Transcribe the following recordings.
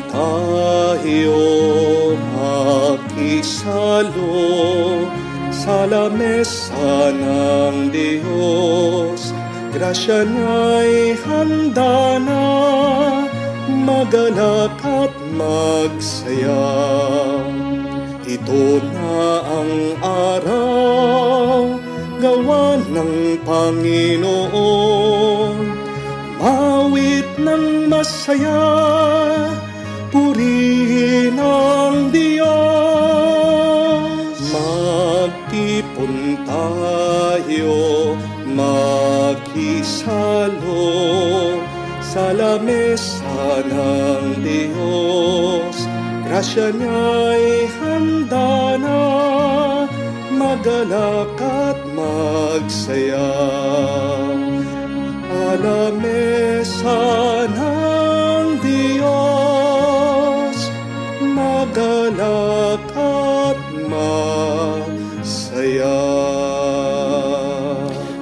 tayo makisalo sa lamesa ng Diyos. Grasya niya'y handa na, magalak at magsaya. Ito na ang araw, gawa ng Panginoon. Mawit ng masaya, purihin ang Diyos. Magtipon tayo, makisalo sa lamesa ng Diyos. Grasya niya'y handa na, magalak at magsaya. Lamesa ng Diyos, magalak at masaya.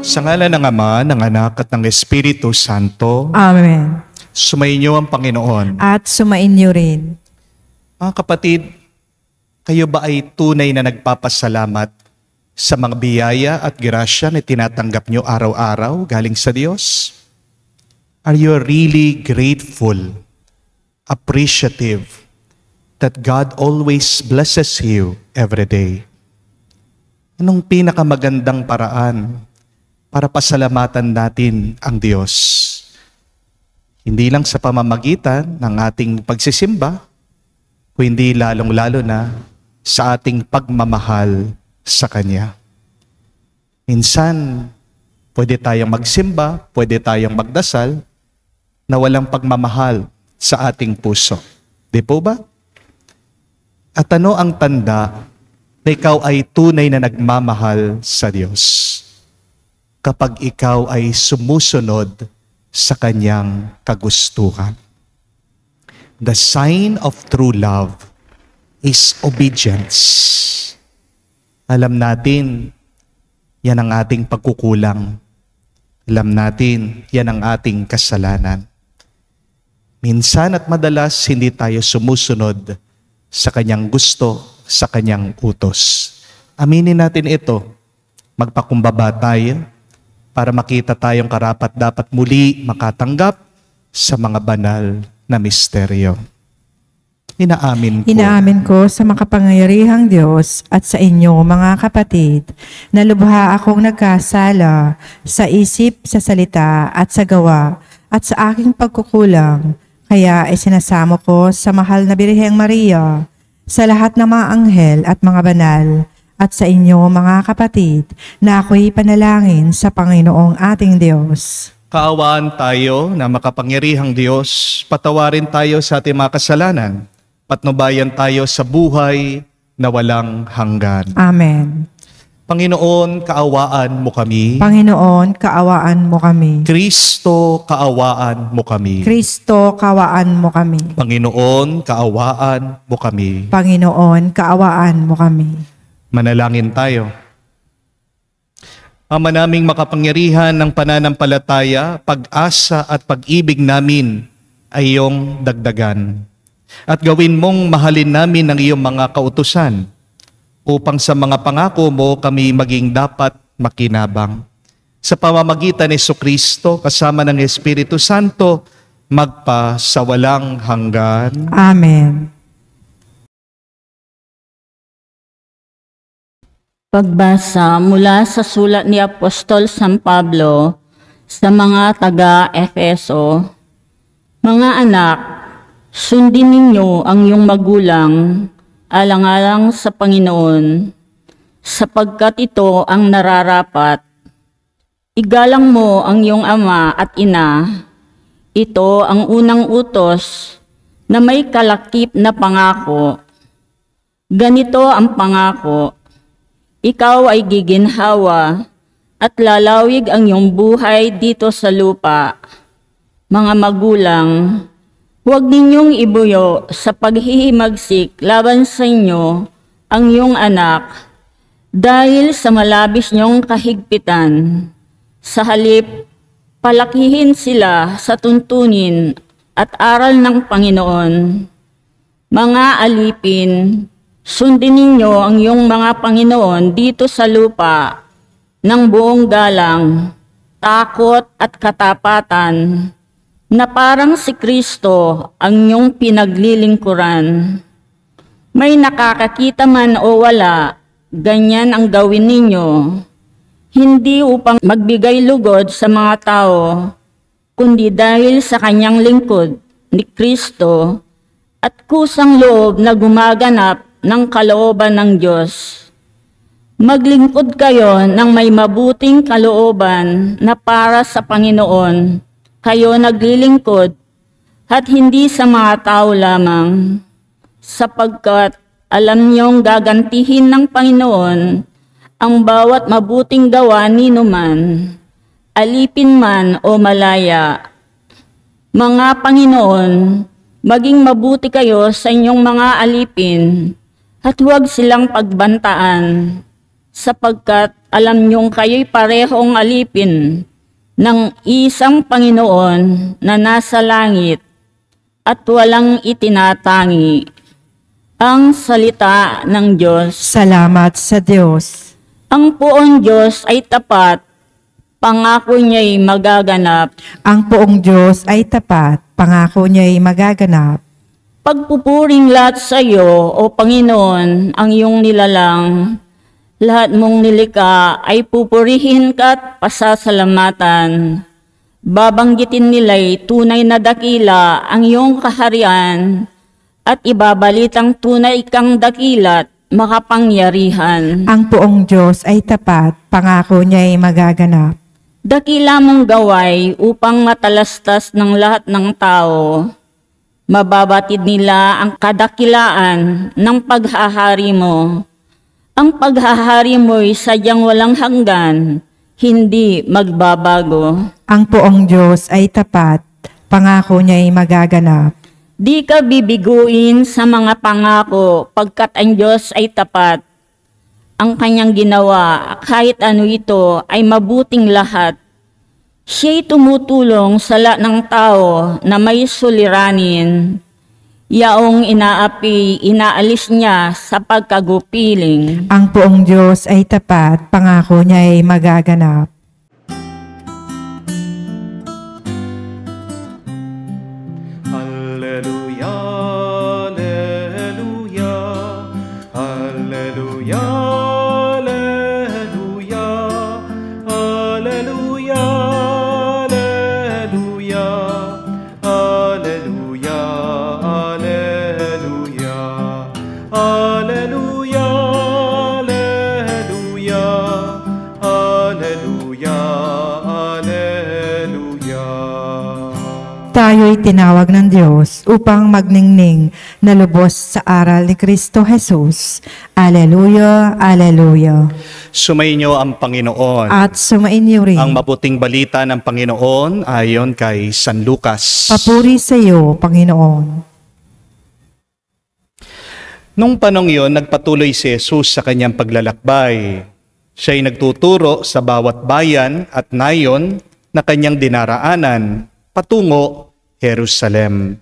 Sa ngalan ng Ama, ng Anak at ng Espiritu Santo. Amen. Sumainyo ang Panginoon. At sumainyo rin. Mga kapatid, kayo ba ay tunay na nagpapasalamat sa mga biyaya at grasya na tinatanggap nyo araw-araw galing sa Diyos? Are you really grateful, appreciative that God always blesses you every day? Anong pinakamagandang paraan para pasalamatan natin ang Diyos? Hindi lang sa pamamagitan ng ating pagsisimba, kundi lalong-lalo na sa ating pagmamahal sa Kanya. Minsan, pwede tayong magsimba, pwede tayong magdasal, na walang pagmamahal sa ating puso. Di po ba? At ano ang tanda na ikaw ay tunay na nagmamahal sa Diyos? Kapag ikaw ay sumusunod sa Kanyang kagustuhan. The sign of true love is obedience. Alam natin, yan ang ating pagkukulang. Alam natin, yan ang ating kasalanan. Minsan at madalas, hindi tayo sumusunod sa Kanyang gusto, sa Kanyang utos. Aminin natin ito. Magpakumbaba tayo para makita tayong karapat-dapat muli makatanggap sa mga banal na misteryo. Inaamin ko sa makapangyarihang Diyos at sa inyo, mga kapatid, na lubha akong nagkasala sa isip, sa salita at sa gawa at sa aking pagkukulang. Kaya isinasamo ko sa mahal na Birheng Maria, sa lahat ng mga anghel at mga banal, at sa inyo, mga kapatid, na ako'y panalangin sa Panginoong ating Diyos. Kaawaan tayo na makapangyarihang Diyos, patawarin tayo sa ating mga kasalanan, patnubayan tayo sa buhay na walang hanggan. Amen. Panginoon, kaawaan mo kami. Panginoon, kaawaan mo kami. Kristo, kaawaan mo kami. Kristo, kaawaan mo kami. Panginoon, kaawaan mo kami. Panginoon, kaawaan mo kami. Manalangin tayo. Ama naming makapangyarihan ng pananampalataya, pag-asa at pag-ibig namin ay iyong dagdagan. At gawin mong mahalin namin ang iyong mga kautusan upang sa mga pangako mo kami maging dapat makinabang. Sa pamamagitan ni Jesucristo kasama ng Espiritu Santo, magpa sa walang hanggan. Amen. Pagbasa mula sa sulat ni Apostol San Pablo sa mga taga-Efeso. Mga anak, sundin ninyo ang iyong magulang alang-alang sa Panginoon, sapagkat ito ang nararapat. Igalang mo ang iyong ama at ina. Ito ang unang utos na may kalakip na pangako. Ganito ang pangako. Ikaw ay giginhawa at lalawig ang iyong buhay dito sa lupa. Mga magulang, huwag ninyong ibuyo sa paghihimagsik laban sa inyo ang iyong anak dahil sa malabis niyong kahigpitan. Sa halip, palakihin sila sa tuntunin at aral ng Panginoon. Mga alipin, sundin ninyo ang iyong mga Panginoon dito sa lupa ng buong galang, takot at katapatan, na parang si Kristo ang iyong pinaglilingkuran. May nakakakita man o wala, ganyan ang gawin ninyo, hindi upang magbigay lugod sa mga tao, kundi dahil sa kanyang lingkod ni Kristo at kusang loob na gumaganap ng kalooban ng Diyos. Maglingkod kayo ng may mabuting kalooban na para sa Panginoon kayo naglilingkod at hindi sa mga tao lamang, sapagkat alam niyong gagantihin ng Panginoon ang bawat mabuting gawa ninuman, alipin man o malaya. Mga Panginoon, maging mabuti kayo sa inyong mga alipin at huwag silang pagbantaan, sapagkat alam niyong kayo'y parehong alipin ng isang Panginoon na nasa langit at walang itinatangi. Ang salita ng Diyos. Salamat sa Diyos. Ang poong Diyos ay tapat, pangako niya'y magaganap. Ang poong Diyos ay tapat, pangako niya'y magaganap. Pagpupuring lahat sa iyo, O Panginoon, ang iyong nilalang. Lahat mong nilikha ay pupurihin ka at pasasalamatan. Babanggitin nila'y tunay na dakila ang iyong kaharian at ibabalitang tunay kang dakilat makapangyarihan. Ang poong Diyos ay tapat, pangako niya'y magaganap. Dakila mong gaway upang matalastas ng lahat ng tao. Mababatid nila ang kadakilaan ng paghahari mo. Ang paghahari mo'y sadyang walang hanggan, hindi magbabago. Ang poong Diyos ay tapat, pangako niya'y magaganap. Di ka bibiguin sa mga pangako pagkat ang Diyos ay tapat. Ang kanyang ginawa, kahit ano ito, ay mabuting lahat. Siya'y tumutulong sa lahat ng tao na may suliranin. Yaong inaapi, inaalis niya sa pagkagupiling. Ang poong Diyos ay tapat, pangako niya'y magaganap. Alleluia, alleluia, alleluia, alleluia, alleluia, alleluia, alleluia, alleluia, alleluia, alleluia, alleluia. Tayo'y tinawag ng Diyos upang magningning na lubos sa aral ni Kristo Jesus. Alleluia, alleluia. Sumainyo ang Panginoon. At sumainyo rin. Ang mabuting balita ng Panginoon ayon kay San Lucas. Papuri sa iyo, Panginoon. Nung panong iyon, nagpatuloy si Jesus sa kanyang paglalakbay. Siya'y nagtuturo sa bawat bayan at nayon na kanyang dinaraanan patungo Jerusalem.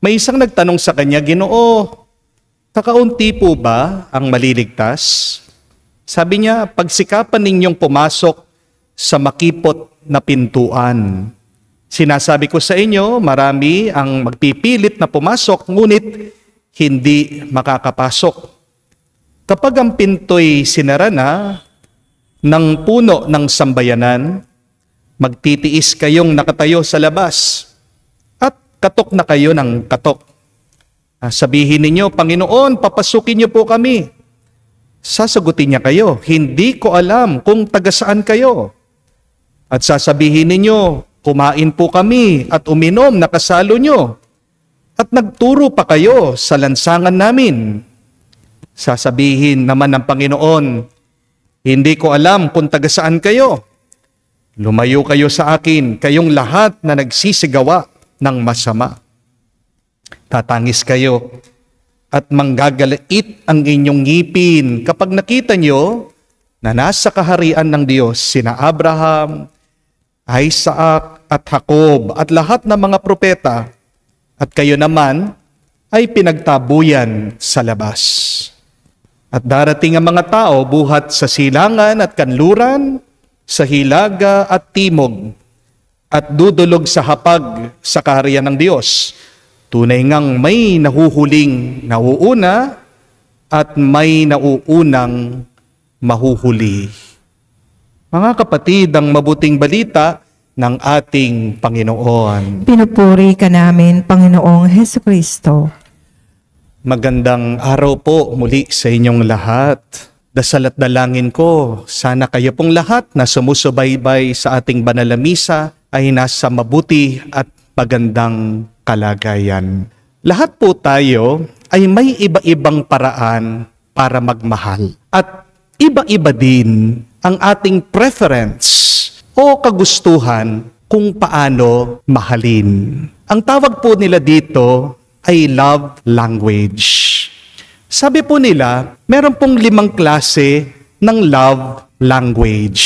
May isang nagtanong sa kanya, Ginoo, kakaunti po ba ang maliligtas? Sabi niya, pagsikapan ninyong pumasok sa makipot na pintuan. Sinasabi ko sa inyo, marami ang magpipilit na pumasok, ngunit hindi makakapasok. Kapag ang pinto'y sinara na ng puno ng sambayanan, magtitiis kayong nakatayo sa labas at katok na kayo ng katok. Sabihin ninyo, Panginoon, papasukin niyo po kami. Sasagutin niya kayo, hindi ko alam kung taga saan kayo. At sasabihin ninyo, kumain po kami at uminom na kasalo nyo. At nagturo pa kayo sa lansangan namin. Sasabihin naman ng Panginoon, hindi ko alam kung taga saan kayo. Lumayo kayo sa akin, kayong lahat na nagsisigawa ng masama. Tatangis kayo at manggagalait ang inyong ngipin kapag nakita nyo na nasa kaharian ng Diyos sina Abraham, Isaac at Jacob at lahat ng mga propeta, at kayo naman ay pinagtabuyan sa labas. At darating ang mga tao buhat sa silangan at kanluran, sa hilaga at timog, at dudulog sa hapag sa kaharian ng Diyos. Tunay ngang may nahuhuling nauuna at may nauunang mahuhuli. Mga kapatid, ang mabuting balita ng ating Panginoon. Pinupuri ka namin, Panginoong Hesukristo. Magandang araw po muli sa inyong lahat. Dasal at dalangin ko, sana kayo pong lahat na sumusubaybay sa ating banal na misa ay nasa mabuti at magandang kalagayan. Lahat po tayo ay may iba-ibang paraan para magmahal. At iba-iba din ang ating preference o kagustuhan kung paano mahalin. Ang tawag po nila dito ay love language. Sabi po nila, meron pong 5 klase ng love language.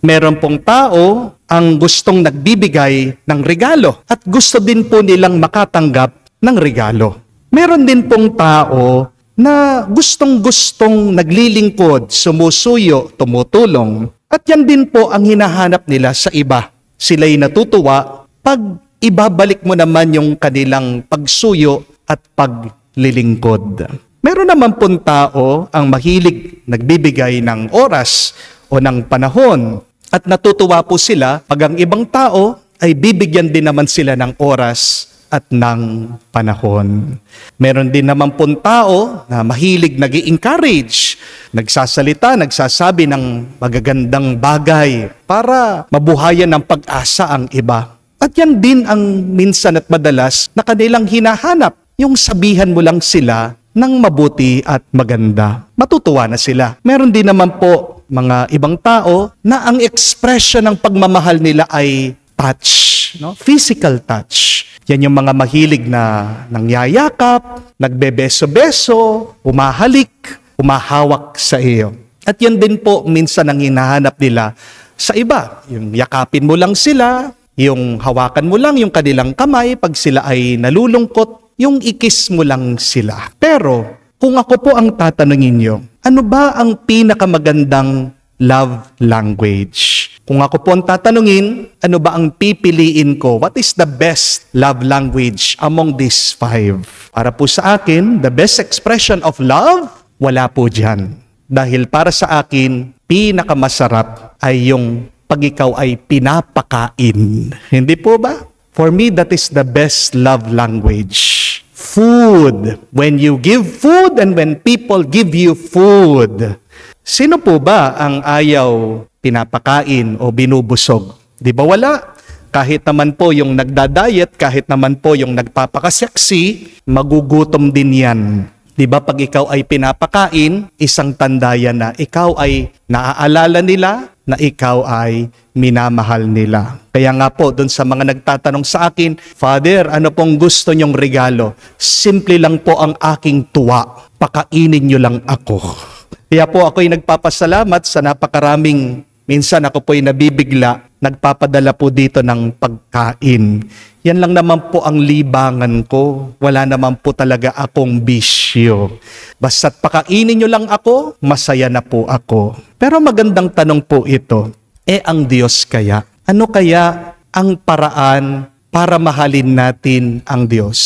Meron pong tao ang gustong nagbibigay ng regalo at gusto din po nilang makatanggap ng regalo. Meron din pong tao na gustong-gustong naglilingkod, sumusuyo, tumutulong. At yan din po ang hinahanap nila sa iba. Sila'y natutuwa pag ibabalik mo naman yung kanilang pagsuyo at paglilingkod. Meron naman pong tao ang mahilig nagbibigay ng oras o ng panahon at natutuwa po sila pag ang ibang tao ay bibigyan din naman sila ng oras at ng panahon. Meron din naman pong tao na mahilig nag-i-encourage, nagsasalita, nagsasabi ng magagandang bagay para mabuhayan ng pag-asa ang iba. At yan din ang minsan at madalas na kanilang hinahanap, yung sabihan mo lang sila ng mabuti at maganda. Matutuwa na sila. Meron din naman po mga ibang tao na ang expression ng pagmamahal nila ay touch, no? Physical touch. Yan yung mga mahilig na nangyayakap, nagbebeso-beso, umahalik, umahawak sa iyo. At yan din po minsan ang hinahanap nila sa iba. Yung yakapin mo lang sila, yung hawakan mo lang yung kanilang kamay pag sila ay nalulungkot, yung ikis mo lang sila. Pero kung ako po ang tatanungin nyo, ano ba ang pinakamagandang love language? Kung ako po ang tatanungin, ano ba ang pipiliin ko? What is the best love language among these 5? Para po sa akin, the best expression of love, wala po dyan. Dahil para sa akin, pinakamasarap ay yung pag ikaw ay pinapakain. Hindi po ba? For me, that is the best love language. Food. When you give food and when people give you food. Sino po ba ang ayaw pinapakain o binubusog? Di ba wala? Kahit naman po yung nagda-diet, kahit naman po yung nagpapakaseksi, magugutom din yan. Di ba pag ikaw ay pinapakain, isang tanda yan na ikaw ay naaalala nila, na ikaw ay minamahal nila. Kaya nga po, dun sa mga nagtatanong sa akin, Father, ano pong gusto nyong regalo? Simple lang po ang aking tuwa. Pakainin nyo lang ako. Kaya po ako'y nagpapasalamat sa napakaraming, minsan ako po'y nabibigla, nagpapadala po dito ng pagkain. Yan lang naman po ang libangan ko. Wala naman po talaga akong bisyo. Basta't pakainin nyo lang ako, masaya na po ako. Pero magandang tanong po ito, ang Diyos kaya? Ano kaya ang paraan para mahalin natin ang Diyos?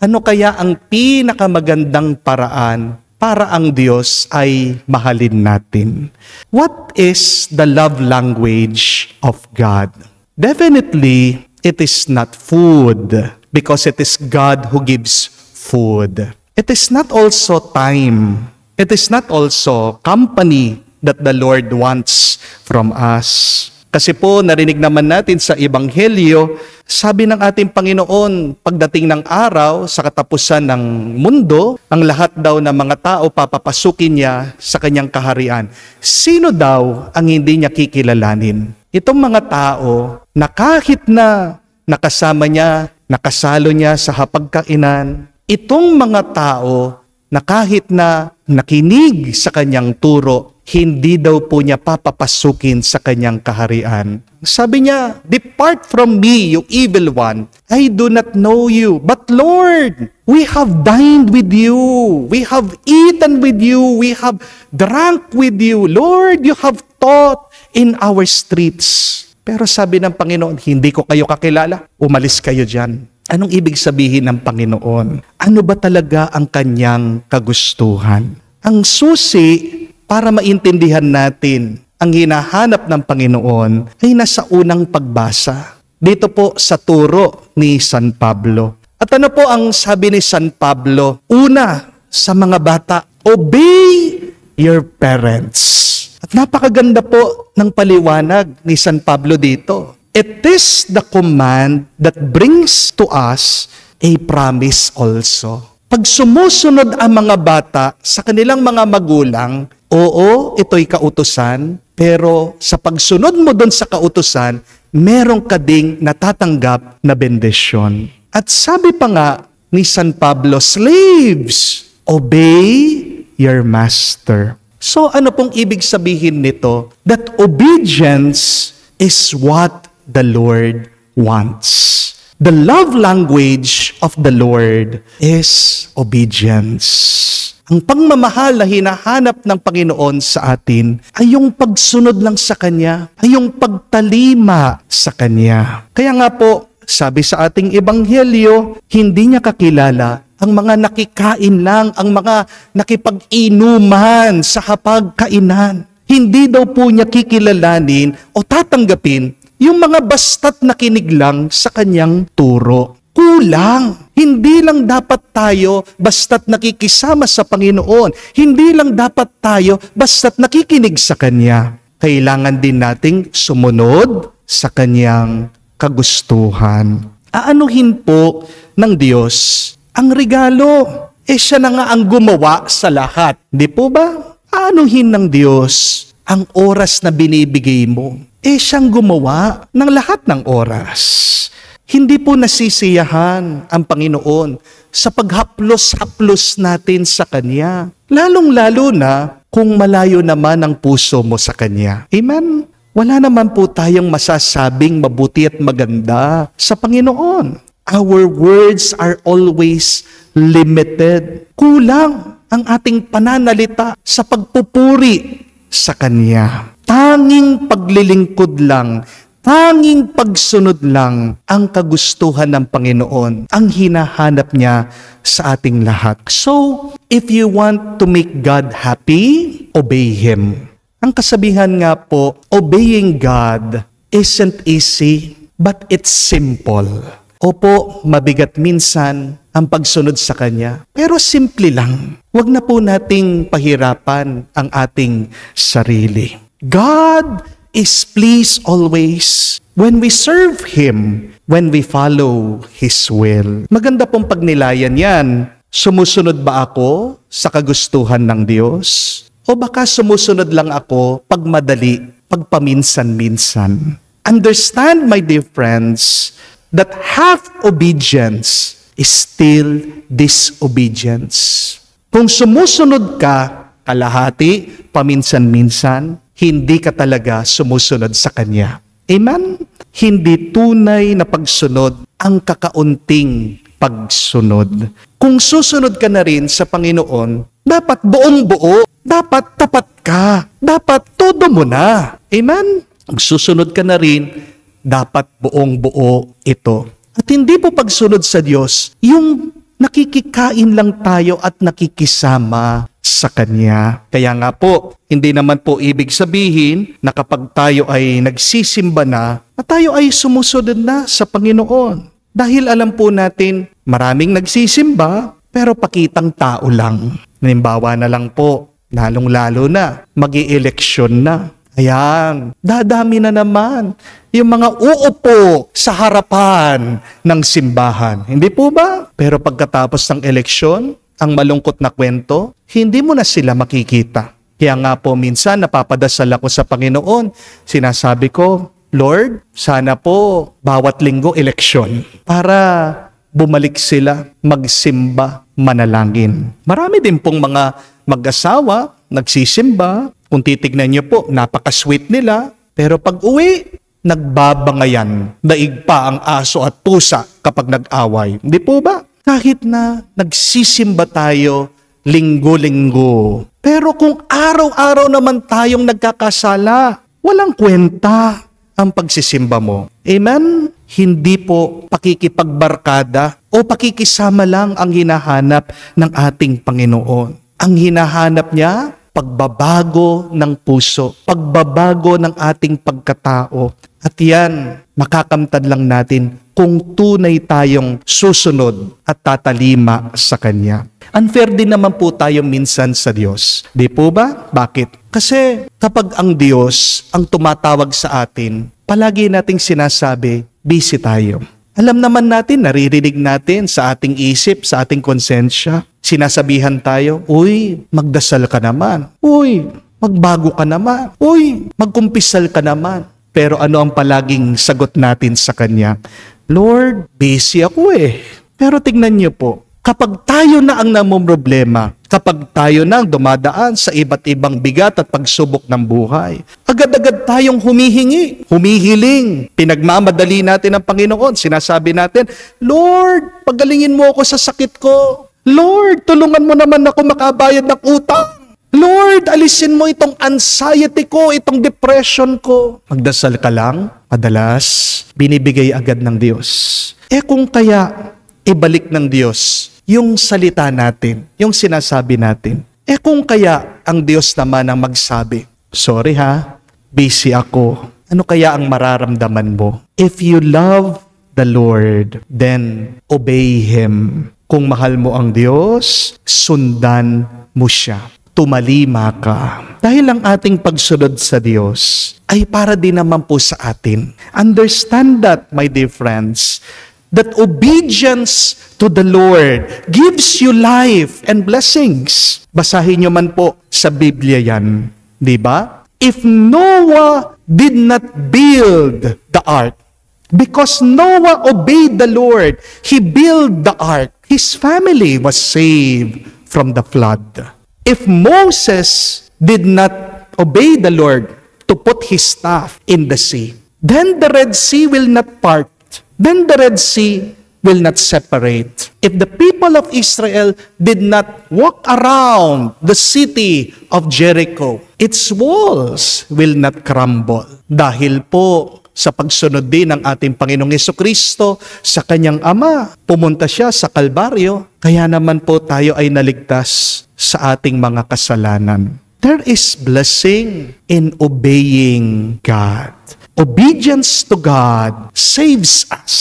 Ano kaya ang pinakamagandang paraan para ang Diyos ay mahalin natin? What is the love language of God? Definitely, it is not food because it is God who gives food. It is not also time. It is not also company that the Lord wants from us. Kasi po, narinig naman natin sa Ebanghelyo, sabi ng ating Panginoon, pagdating ng araw, sa katapusan ng mundo, ang lahat daw ng mga tao papapasukin niya sa kanyang kaharian. Sino daw ang hindi niya kikilalanin? Itong mga tao na kahit na nakasama niya, nakasalo niya sa hapagkainan, itong mga tao na kahit na nakinig sa kanyang turo, hindi daw po niya papapasukin sa kanyang kaharian. Sabi niya, "Depart from me, you evil one. I do not know you. But Lord, we have dined with you. We have eaten with you. We have drunk with you. Lord, you have taught in our streets." Pero sabi ng Panginoon, "Hindi ko kayo kakilala. Umalis kayo dyan." Anong ibig sabihin ng Panginoon? Ano ba talaga ang kanyang kagustuhan? Ang susi para maintindihan natin ang hinahanap ng Panginoon ay nasa unang pagbasa. Dito po sa turo ni San Pablo. At ano po ang sabi ni San Pablo? Una, sa mga bata, obey your parents. At napakaganda po ng paliwanag ni San Pablo dito. It is the command that brings to us a promise also. Pag sumusunod ang mga bata sa kanilang mga magulang, oo, ito'y kautusan, pero sa pagsunod mo doon sa kautusan, meron ka ding natatanggap na bendisyon. At sabi pa nga ni San Pablo, slaves, obey your master. So ano pong ibig sabihin nito? That obedience is what the Lord wants. The love language of the Lord is obedience. Ang pagmamahal na hinahanap ng Panginoon sa atin ay yung pagsunod lang sa Kanya, ay yung pagtalima sa Kanya. Kaya nga po, sabi sa ating ebanghelyo, hindi niya kakilala ang mga nakikain lang, ang mga nakipag-inuman sa hapagkainan. Hindi daw po niya kikilalanin o tatanggapin yung mga basta't nakinig lang sa kanyang turo. Kulang. Hindi lang dapat tayo basta't nakikisama sa Panginoon. Hindi lang dapat tayo basta't nakikinig sa Kanya. Kailangan din nating sumunod sa Kanyang kagustuhan. Aanuhin po ng Diyos ang regalo. Siya na nga ang gumawa sa lahat. Di po ba? Aanuhin ng Diyos ang oras na binibigay mo. Siyang gumawa ng lahat ng oras. Hindi po nasisiyahan ang Panginoon sa paghaplos-haplos natin sa Kanya. Lalong-lalo na kung malayo naman ang puso mo sa Kanya. Amen? Wala naman po tayong masasabing mabuti at maganda sa Panginoon. Our words are always limited. Kulang ang ating pananalita sa pagpupuri sa Kanya. Tanging paglilingkod lang, tanging pagsunod lang ang kagustuhan ng Panginoon, ang hinahanap niya sa ating lahat. So, if you want to make God happy, obey Him. Ang kasabihan nga po, obeying God isn't easy, but it's simple. Opo, mabigat minsan ang pagsunod sa Kanya, pero simple lang. Huwag na po nating pahirapan ang ating sarili. God is pleased always when we serve Him, when we follow His will. Maganda pong pagnilayan yan. Sumusunod ba ako sa kagustuhan ng Diyos? O baka sumusunod lang ako pagmadali, pagpaminsan-minsan? Understand, my dear friends, that half obedience is still disobedience. Kung sumusunod ka, kalahati, paminsan-minsan, hindi ka talaga sumusunod sa Kanya. Amen? Hindi tunay na pagsunod ang kakaunting pagsunod. Kung susunod ka na rin sa Panginoon, dapat buong buo, dapat tapat ka, dapat todo mo na. Amen? Kung susunod ka na rin, dapat buong buo ito. At hindi po pagsunod sa Diyos, yung nakikikain lang tayo at nakikisama sa Kanya. Kaya nga po, hindi naman po ibig sabihin na kapag tayo ay nagsisimba na tayo ay sumusunod na sa Panginoon. Dahil alam po natin, maraming nagsisimba, pero pakitang tao lang. Halimbawa na lang po, lalong-lalo na, mag-i-eleksyon na. Ayan, dadami na naman yung mga uupo sa harapan ng simbahan. Hindi po ba? Pero pagkatapos ng eleksyon, ang malungkot na kwento, hindi mo na sila makikita. Kaya nga po minsan napapadasal ako sa Panginoon. Sinasabi ko, Lord, sana po bawat linggo eleksyon para bumalik sila, magsimba, manalangin. Marami din pong mga mag-asawa, nagsisimba. Kung titignan niyo po, napaka-sweet nila. Pero pag uwi, nagbabangayan. Daig pa ang aso at pusa kapag nag-away. Hindi po ba? Kahit na nagsisimba tayo linggo-linggo. Pero kung araw-araw naman tayong nagkakasala, walang kwenta ang pagsisimba mo. Amen? Hindi po pakikipagbarkada o pakikisama lang ang hinahanap ng ating Panginoon. Ang hinahanap niya, pagbabago ng puso, pagbabago ng ating pagkatao. At yan, makakamtan lang natin kung tunay tayong susunod at tatalima sa Kanya. Unfair din naman po tayo minsan sa Diyos. Di po ba? Bakit? Kasi kapag ang Diyos ang tumatawag sa atin, palagi nating sinasabi, busy tayo. Alam naman natin, naririnig natin sa ating isip, sa ating konsensya. Sinasabihan tayo, uy, magdasal ka naman. Uy, magbago ka naman. Uy, magkumpisal ka naman. Pero ano ang palaging sagot natin sa Kanya? Lord, busy ako eh. Pero tingnan niyo po, kapag tayo na ang namumroblema, kapag tayo na ang dumadaan sa iba't ibang bigat at pagsubok ng buhay, agad-agad tayong humihingi, humihiling. Pinagmamadali natin ang Panginoon. Sinasabi natin, Lord, pagalingin mo ako sa sakit ko. Lord, tulungan mo naman ako makabayad ng utang. Lord, alisin mo itong anxiety ko, itong depression ko. Magdasal ka lang, madalas, binibigay agad ng Diyos. Kung kaya, ibalik ng Diyos yung salita natin, yung sinasabi natin. Kung kaya ang Diyos naman ang magsabi, sorry ha, busy ako. Ano kaya ang mararamdaman mo? If you love the Lord, then obey Him. Kung mahal mo ang Diyos, sundan mo siya. Tumalima ka. Dahil ang ating pagsunod sa Diyos ay para din naman po sa atin. Understand that, my dear friends, that obedience to the Lord gives you life and blessings. Basahin nyo man po sa Biblia yan. Di ba? If Noah did not build the ark, because Noah obeyed the Lord, he built the ark. His family was saved from the flood. If Moses did not obey the Lord to put his staff in the sea, then the Red Sea will not part. Then the Red Sea will not separate. If the people of Israel did not walk around the city of Jericho, its walls will not crumble. Dahil po sa pagsunod din ng ating Panginoong Jesucristo sa Kanyang Ama, pumunta siya sa Kalbaryo, kaya naman po tayo ay naligtas sa ating mga kasalanan. There is blessing in obeying God. Obedience to God saves us.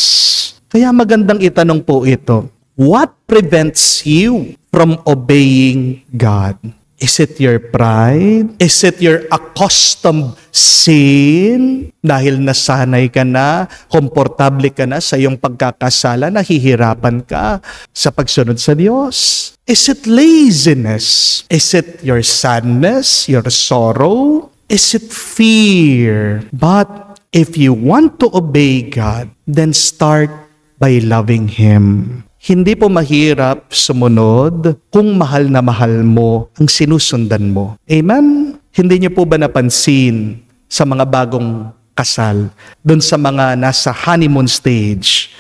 Kaya magandang itanong po ito. What prevents you from obeying God? Is it your pride? Is it your accustomed sin? Dahil nasanay ka na, komportable ka na sa iyong pagkakasala, nahihirapan ka sa pagsunod sa Diyos. Is it laziness? Is it your sadness, your sorrow? Is it fear? But if you want to obey God, then start by loving Him. Hindi po mahirap sumunod kung mahal na mahal mo ang sinusundan mo. Amen? Hindi niyo po ba napansin sa mga bagong kasal, dun sa mga nasa honeymoon stage,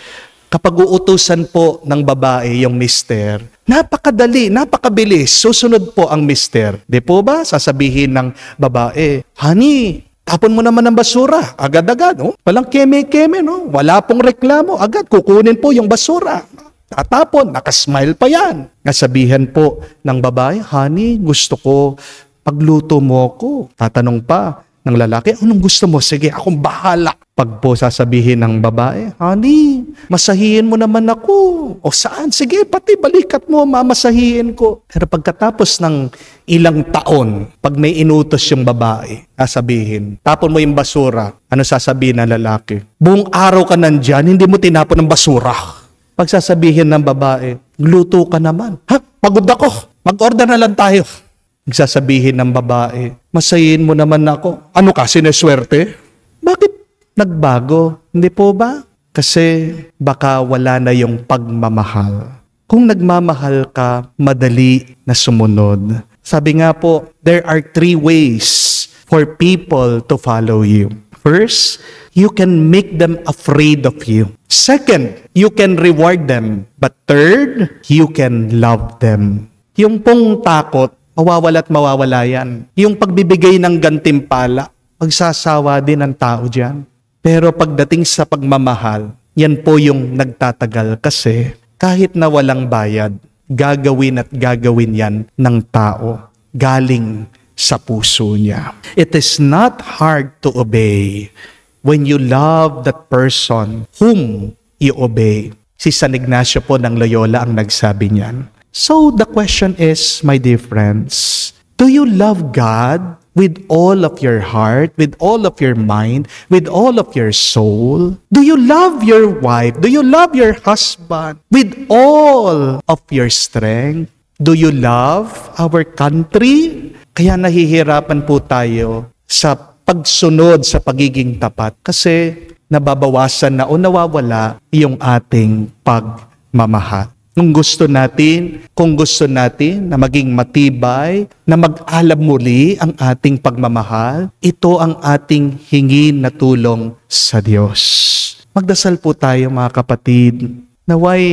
kapag uutusan po ng babae yung mister, napakadali, napakabilis, susunod po ang mister. Di po ba? Sasabihin ng babae, honey, tapon mo naman ang basura, agad-agad, no? Walang keme-keme, no? Wala pong reklamo, agad kukunin po yung basura. Tatapon, nakasmile pa yan. Nasabihan po ng babae, honey, gusto ko, pagluto mo ko. Tatanong pa ng lalaki, anong gusto mo? Sige, akong bahala. Pag po sasabihin ng babae, honey, masahihin mo naman ako. O saan? Sige, pati balikat mo, mamasahihin ko. Pero pagkatapos ng ilang taon, pag may inutos yung babae, sasabihin, tapon mo yung basura. Ano sasabihin ng lalaki? Buong araw ka nandyan, hindi mo tinapon ng basura. Pagsasabihin ng babae, luto ka naman. Ha? Pagod ako. Mag-order na lang tayo. Pagsasabihin ng babae, masayin mo naman ako. Ano ka, sineswerte? Bakit nagbago? Hindi po ba? Kasi baka wala na yung pagmamahal. Kung nagmamahal ka, madali na sumunod. Sabi nga po, there are 3 ways for people to follow you. First, you can make them afraid of you. Second, you can reward them. But third, you can love them. Yung pong takot, mawawala't mawawala yan. Yung pagbibigay ng gantimpala, magsasawa din ang tao dyan. Pero pagdating sa pagmamahal, yan po yung nagtatagal kasi kahit na walang bayad, gagawin at gagawin yan ng tao galing sa puso niya. It is not hard to obey when you love that person whom you obey. Si San Ignacio po ng Loyola ang nagsabi niyan. So the question is, my dear friends, do you love God with all of your heart, with all of your mind, with all of your soul? Do you love your wife? Do you love your husband with all of your strength? Do you love our country? Kaya nahihirapan po tayo sa pagsunod sa pagiging tapat kasi nababawasan na o nawawala yung ating pagmamahal. Kung gusto natin na maging matibay, na mag-alab muli ang ating pagmamahal, ito ang ating hingin na tulong sa Diyos. Magdasal po tayo mga kapatid, naway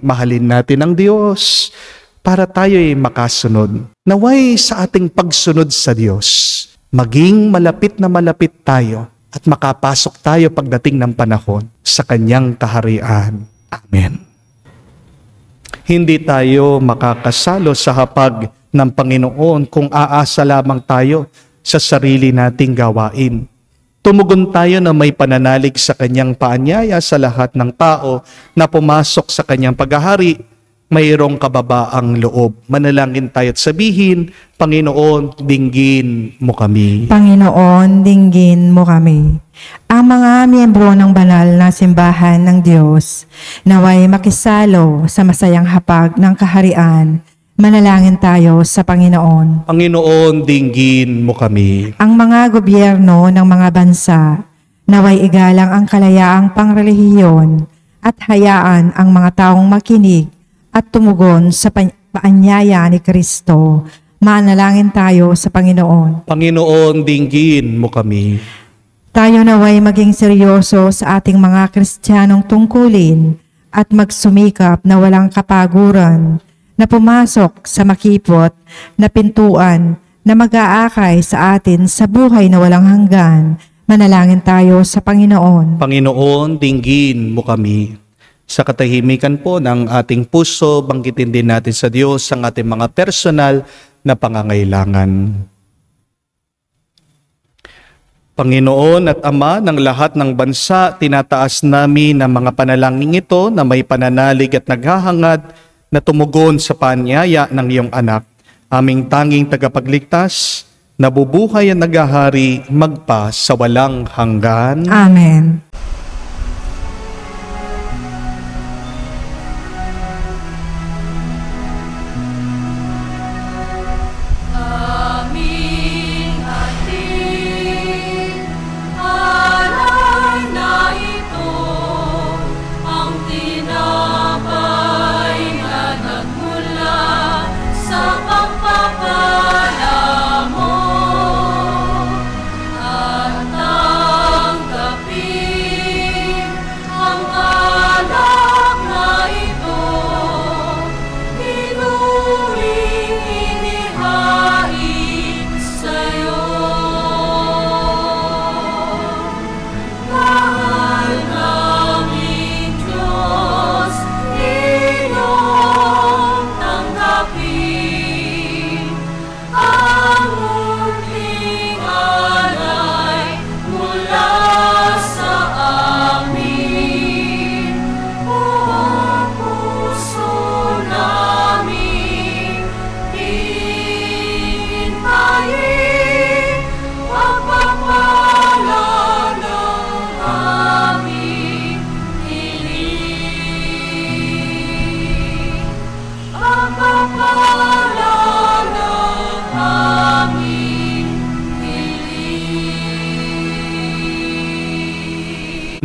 mahalin natin ang Diyos para tayo'y makasunod. Naway sa ating pagsunod sa Diyos, maging malapit na malapit tayo at makapasok tayo pagdating ng panahon sa Kanyang kaharian. Amen. Hindi tayo makakasalo sa hapag ng Panginoon kung aasa lamang tayo sa sarili nating gawain. Tumugon tayo na may pananalig sa Kanyang paanyaya sa lahat ng tao na pumasok sa Kanyang paghahari, mayroong kababaang loob. Manalangin tayo at sabihin, Panginoon, dinggin mo kami. Panginoon, dinggin mo kami. Ang mga miyembro ng banal na simbahan ng Diyos naway makisalo sa masayang hapag ng kaharian. Manalangin tayo sa Panginoon. Panginoon, dinggin mo kami. Ang mga gobyerno ng mga bansa naway igalang ang kalayaang pangrelihiyon at hayaan ang mga taong makinig at tumugon sa paanyaya ni Kristo. Manalangin tayo sa Panginoon. Panginoon, dinggin mo kami. Tayo naway maging seryoso sa ating mga Kristiyanong tungkulin at magsumikap na walang kapaguran, na pumasok sa makipot na pintuan na mag-aakay sa atin sa buhay na walang hanggan. Manalangin tayo sa Panginoon. Panginoon, dinggin mo kami. Sa katahimikan po ng ating puso, banggitin din natin sa Diyos ang ating mga personal na pangangailangan. Panginoon at Ama ng lahat ng bansa, tinataas namin ang mga panalangin ito na may pananalig at naghahangad na tumugon sa paanyaya ng iyong anak, aming tanging tagapagligtas, nabubuhay at naghahari magpa sa walang hanggan. Amen. At tanggapin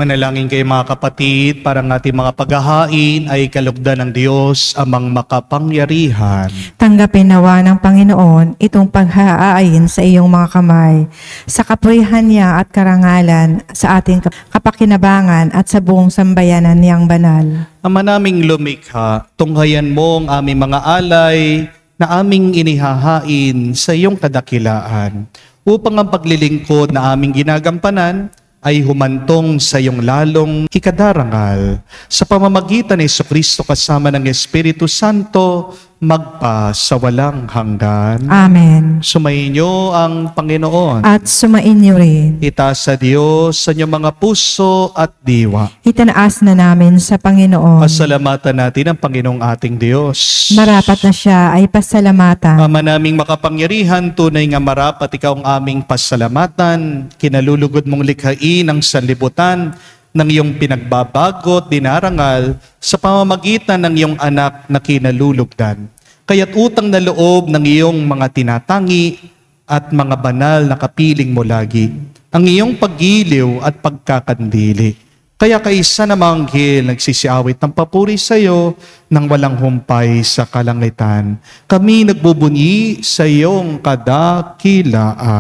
Manalangin kayo mga kapatid, para ang ating mga paghahain ay kalugdan ng Diyos amang makapangyarihan. Tanggapin nawa ng Panginoon itong paghahain sa iyong mga kamay, sa kapurihan niya at karangalan, sa ating kapakinabangan at sa buong sambayanan niyang banal. Ama naming lumikha, tunghayan mo ang aming mga alay na aming inihahain sa iyong kadakilaan, upang ang paglilingkod na aming ginagampanan ay humantong sa iyong lalong ikadarangal. Sa pamamagitan ni Jesucristo kasama ng Espiritu Santo, magpa sa walang hanggan. Amen. Sumainyo ang Panginoon. At sumainyo rin. Itaas sa Diyos sa inyong mga puso at diwa. Itanaas na namin sa Panginoon. Pasalamatan natin ang Panginoong ating Diyos. Marapat na siya ay pasalamatan. Ama naming makapangyarihan, tunay nga marapat ikaw ang aming pasalamatan. Kinalulugod mong likhain ang sanlibutan ng iyong pinagbabagot, dinarangal sa pamamagitan ng iyong anak na kinalulugdan. Kaya't utang na loob ng iyong mga tinatangi at mga banal na kapiling mo lagi, ang iyong paggiliw at pagkakandili. Kaya kaisa na mga anghel nagsisiawit ng papuri sa iyo nang walang humpay sa kalangitan. Kami nagbubunyi sa iyong kadakilaan.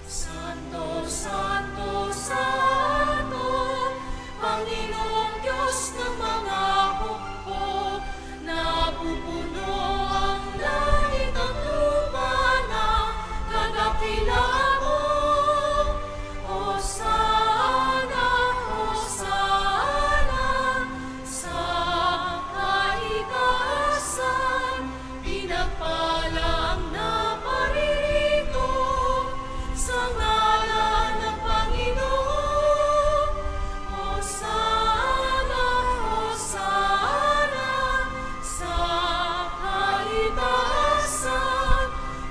Santo, Santo, Santo, Panginoong Diyos ng mga hukbo, napupuno ang langit at lupa ng kadakilaan mo. Hosana, Hosana, sa kaitaasan, pinagpala ang naparirito. Sa ngalan ng Panginoon, Hosana, Hosana, sa kaitaasan,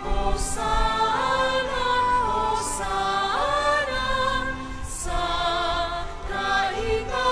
Hosana, Hosana, sa kaitaasan.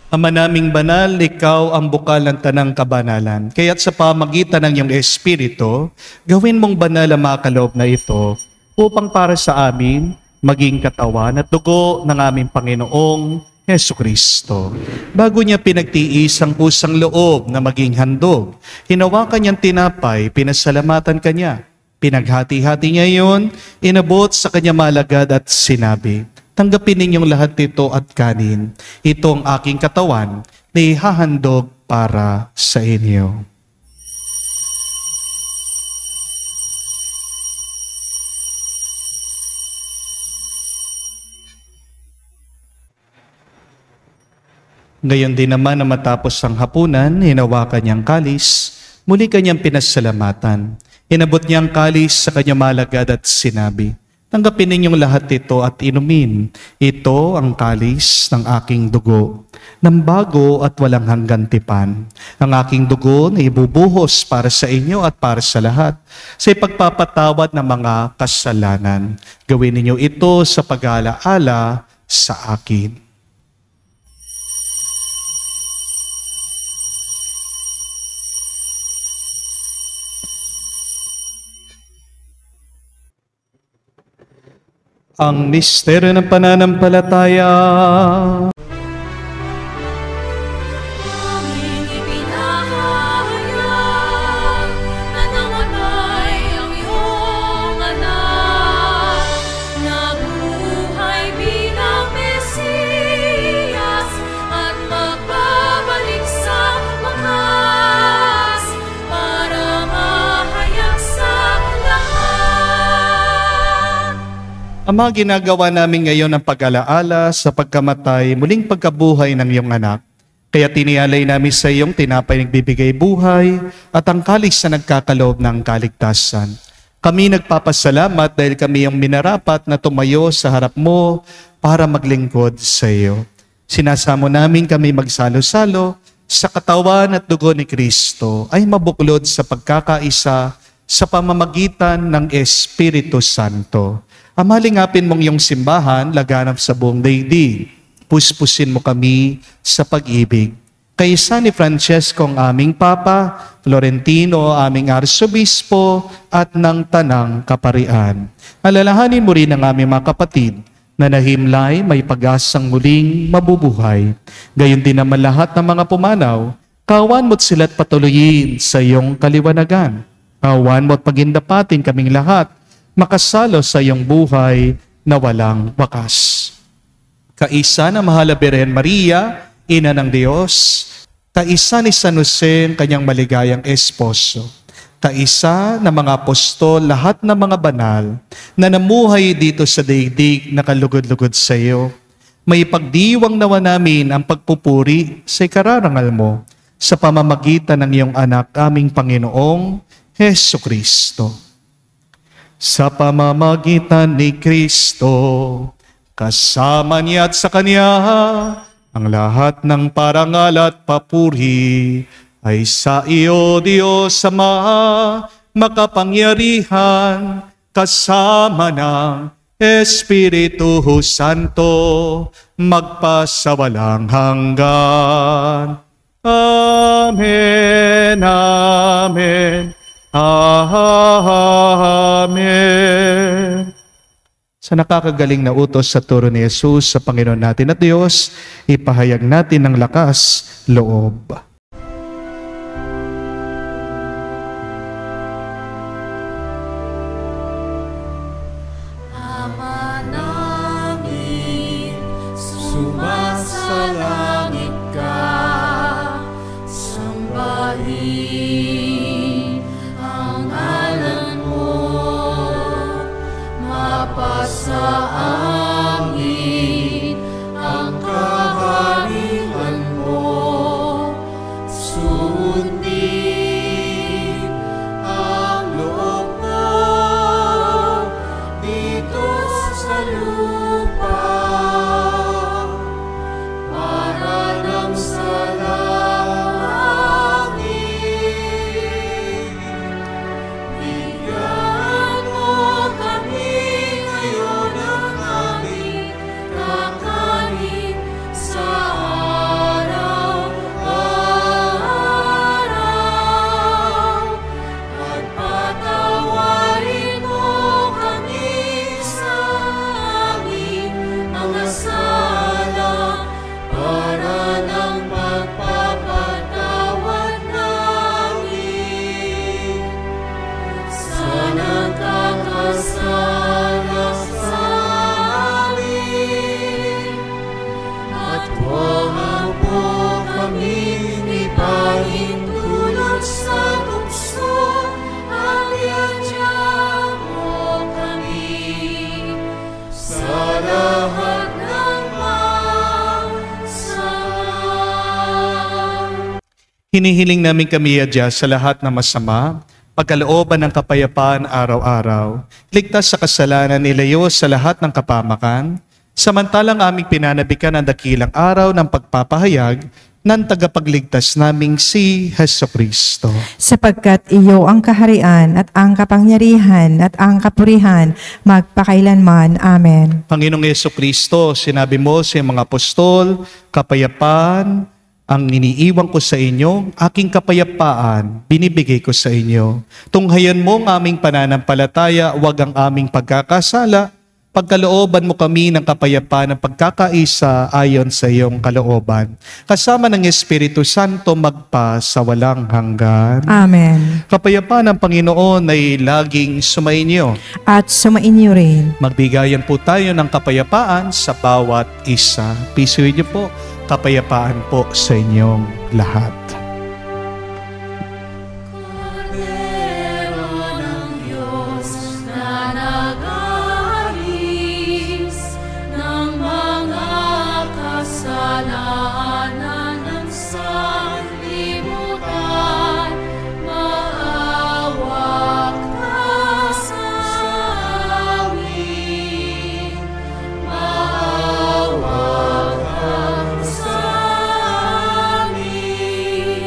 Ama naming banal, ikaw ang bukal ng tanang kabanalan. Kaya't sa pamagitan ng iyong Espiritu, gawin mong banal ang mga kaloob na ito upang para sa amin maging katawan at dugo ng aming Panginoong Jesucristo. Bago niya pinagtiis ang pusang loob na maging handog, hinawakan niyang tinapay, pinasalamatan kanya. Pinaghati-hati niya yun, inabot sa kanya malagad at sinabi, tanggapin ninyong lahat ito at kanin. Ito ang aking katawan na ihahandog para sa inyo. Ngayon din naman na matapos ang hapunan, hinawakan niyang kalis, muli kanyang pinasalamatan. Inabot niyang kalis sa kanyang malagad at sinabi, tanggapin ninyong lahat ito at inumin. Ito ang kalis ng aking dugo, ng bago at walang hanggan tipan. Ang aking dugo na ibubuhos para sa inyo at para sa lahat, sa ipagpapatawad ng mga kasalanan. Gawin ninyo ito sa pag-aalaala sa akin. Ang misteryo ng pananampalataya. Aming ipinahayag na namatay ang iyong anak, nabuhay bilang Mesiyas at magbabalik sa wakas para mahayag sa lahat. Ama, ginagawa namin ngayon ang pag-alaala sa pagkamatay, muling pagkabuhay ng iyong anak. Kaya tinialay namin sa iyong tinapay nagbibigay buhay at ang kalis na nagkakaloob ng kaligtasan. Kami nagpapasalamat dahil kami yung minarapat na tumayo sa harap mo para maglingkod sa iyo. Sinasamo namin kami magsalo-salo sa katawan at dugo ni Kristo ay mabuklod sa pagkakaisa sa pamamagitan ng Espiritu Santo. Amalingapin mong iyong simbahan, laganap sa buong daigdig. Puspusin mo kami sa pag-ibig. Kaisa ni Francesco ang aming Papa, Florentino aming Arsobispo, at ng Tanang Kaparian. Alalahanin mo rin ang aming mga kapatid na nahimlay may pag-asang muling mabubuhay. Gayon din naman lahat ng mga pumanaw, kawan mo't sila't patuloyin sa iyong kaliwanagan. Kawan mo't pagindapatin kaming lahat, makasalo sa iyong buhay na walang wakas. Kaisa na Mahal na Birhen Maria, Ina ng Diyos, kaisa ni San Jose, kanyang maligayang esposo, kaisa na mga apostol, lahat ng mga banal na namuhay dito sa daigdig na kalugod-lugod sa iyo, may pagdiwang nawa namin ang pagpupuri sa ikararangal mo sa pamamagitan ng iyong anak, aming Panginoong Hesu Kristo. Sa pamamagitan ni Kristo, kasama niya at sa Kanya, ang lahat ng parangal at papuri ay sa iyo, Diyos Ama, makapangyarihan, kasama ng Espiritu Santo, magpasawalang hanggan. Amen, amen, amen. Sa nakakagaling na utos sa turo ni Jesus sa Panginoon natin at Diyos, ipahayag natin ng lakas loob. Ama namin, sumasalangit ka, sambahin ang ngalan mo, mapasa amin ang kaharian mo, sundin ang loob mo dito sa lupa, para nang sa langit. Bigyan mo kami ngayon ng aming kakanin sa araw-araw, at patawarin mo kami sa aming mga sala, para ng pagpapatawad namin sa nagkakasala sa amin. At huwag mo kami ipahintulot sa tukso, at iadya mo kami sa lahat ng masama. Hinihiling namin kami adya sa lahat ng masama, pagkalooban ng kapayapaan araw-araw, ligtas sa kasalanan, ilayo sa lahat ng kapamakan, samantalang aming pinanabikan ang dakilang araw ng pagpapahayag ng tagapagligtas naming si Hesu Kristo. Sapagkat iyo ang kaharian at ang kapangyarihan at ang kapurihan magpakailanman. Amen. Panginoong Hesu Kristo, sinabi mo sa mga apostol, kapayapaan ang iniiwan ko sa inyo, aking kapayapaan binibigay ko sa inyo. Tunghayan mo ang aming pananampalataya, huwag ang aming pagkakasala. Pagkalooban mo kami ng kapayapaan ng pagkakaisa ayon sa iyong kalooban. Kasama ng Espiritu Santo magpa sa walang hanggan. Amen. Kapayapaan ng Panginoon ay laging sumainyo. At sumainyo rin. Magbigayan po tayo ng kapayapaan sa bawat isa. Pisuhin niyo po, kapayapaan po sa inyong lahat. Kordero ng Diyos na nag-aalis ng mga kasalanan ng sanlibutan, maawa ka sa amin, maawa ka sa amin.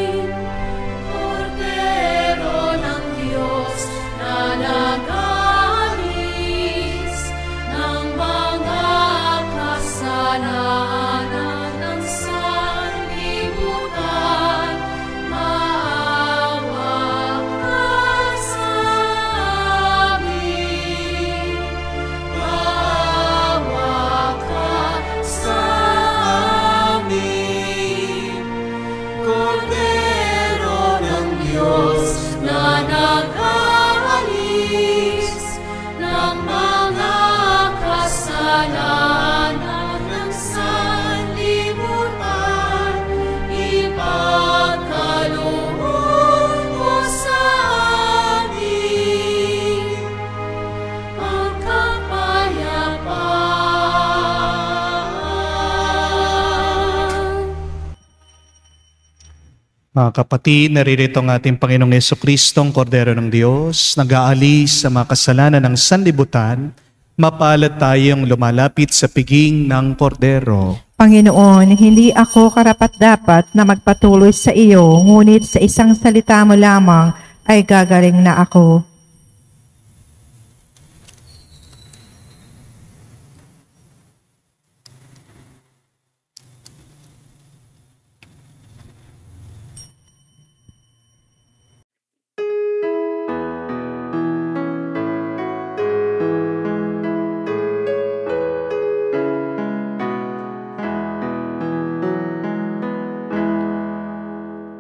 Mga kapatid, naririto ang ating Panginoong Yesukristo, Kordero ng Diyos, nag-aalis sa mga kasalanan ng sanlibutan, mapalad tayong lumalapit sa piging ng Kordero. Panginoon, hindi ako karapat-dapat na magpatuloy sa iyo, ngunit sa isang salita mo lamang ay gagaling na ako.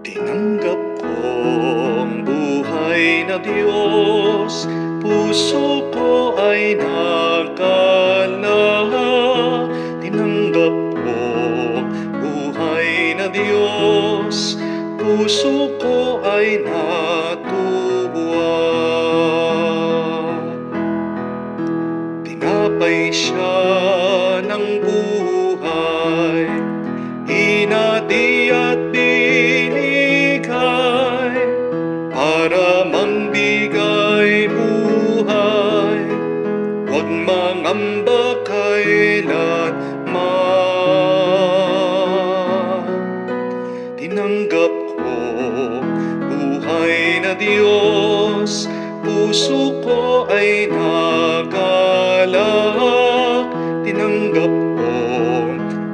Tinanggap ko ang buhay na Diyos, puso ko ay nakala. Tinanggap ko ang buhay na Diyos, puso ko ay natuwa. Tinapay siya ng buhay, hinati at binigay para mangbigay buhay, huwag mangamba kailanman. Tinanggap ko buhay na Diyos, puso ko ay nagalak. Tinanggap ko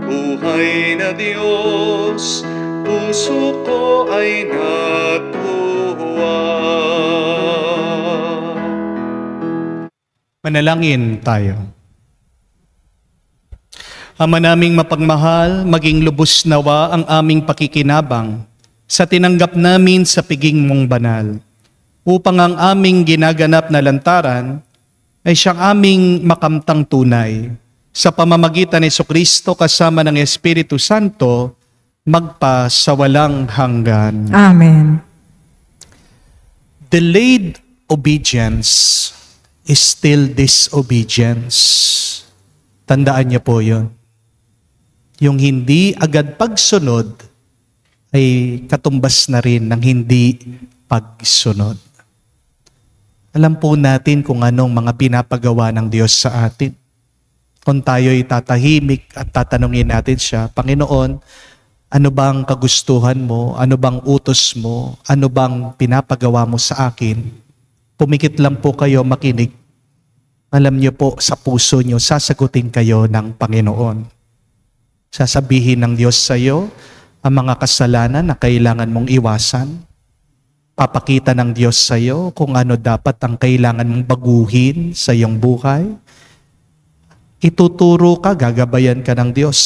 buhay na Diyos, puso ko ay natuwa. Manalangin tayo. Ama naming mapagmahal, maging lubos nawa ang aming pakikinabang sa tinanggap namin sa piging mong banal, upang ang aming ginaganap na lantaran ay siyang aming makamtang tunay sa pamamagitan ni Jesucristo kasama ng Espiritu Santo, magpa sa walang hanggan. Amen. Delayed obedience is still disobedience. Tandaan niyo po yun. Yung hindi agad pagsunod ay katumbas na rin ng hindi pagsunod. Alam po natin kung anong mga pinapagawa ng Diyos sa atin. Kung tayo'y tatahimik at tatanungin natin siya, Panginoon, ano bang kagustuhan mo? Ano bang utos mo? Ano bang pinapagawa mo sa akin? Pumikit lang po kayo makinig. Alam niyo po, sa puso niyo, sasagutin kayo ng Panginoon. Sasabihin ng Diyos sa iyo ang mga kasalanan na kailangan mong iwasan. Papakita ng Diyos sa iyo kung ano dapat ang kailangan mong baguhin sa iyong buhay. Ituturo ka, gagabayan ka ng Diyos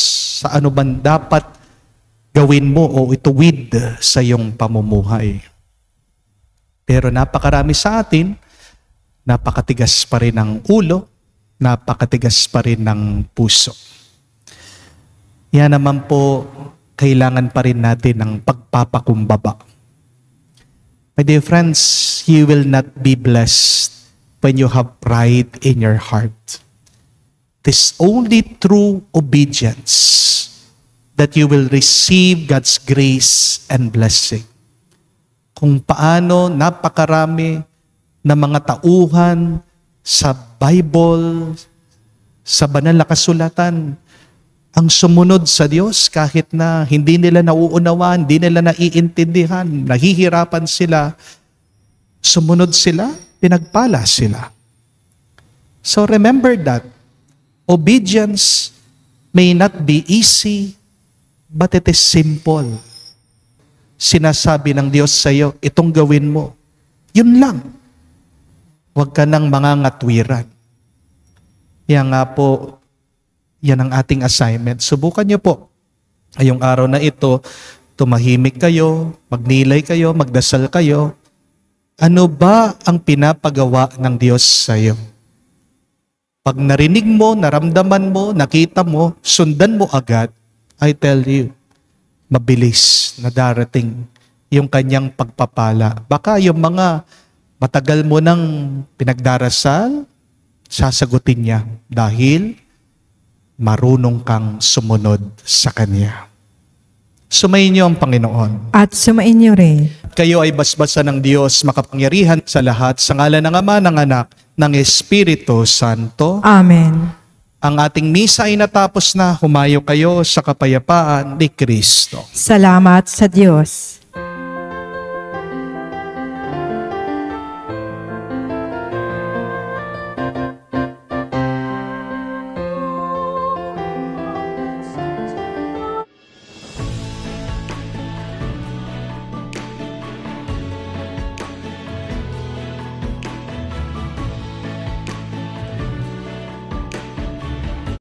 sa ano bang dapat gawin mo o ituwid sa iyong pamumuhay. Pero napakarami sa atin, napakatigas pa rin ng ulo, napakatigas pa rin ng puso. Yan naman po, kailangan pa rin natin ng pagpapakumbaba. My dear friends, you will not be blessed when you have pride in your heart. It is only through obedience that you will receive God's grace and blessing. Kung paano napakarami na mga tauhan sa Bible, sa banal na kasulatan, ang sumunod sa Diyos kahit na hindi nila nauunawaan, hindi nila naiintindihan, nahihirapan sila, sumunod sila, pinagpala sila. So remember that obedience may not be easy, but it is simple. Sinasabi ng Diyos sa iyo, itong gawin mo. Yun lang. Huwag ka nang mangangatwiran. Yan nga po, yan ang ating assignment. Subukan niyo po. Ngayong araw na ito, tumahimik kayo, magnilay kayo, magdasal kayo. Ano ba ang pinapagawa ng Diyos sa iyo? Pag narinig mo, naramdaman mo, nakita mo, sundan mo agad, I tell you, mabilis na darating yung kanyang pagpapala. Baka yung mga matagal mo nang pinagdarasal, sasagutin niya dahil marunong kang sumunod sa Kanya. Sumayin niyo ang Panginoon. At sumainyo rin. Kayo ay basbasan ng Diyos makapangyarihan sa lahat sa ngalan ng Ama, ng Anak, ng Espiritu Santo. Amen. Ang ating misa ay natapos na. Humayo kayo sa kapayapaan ni Kristo. Salamat sa Diyos.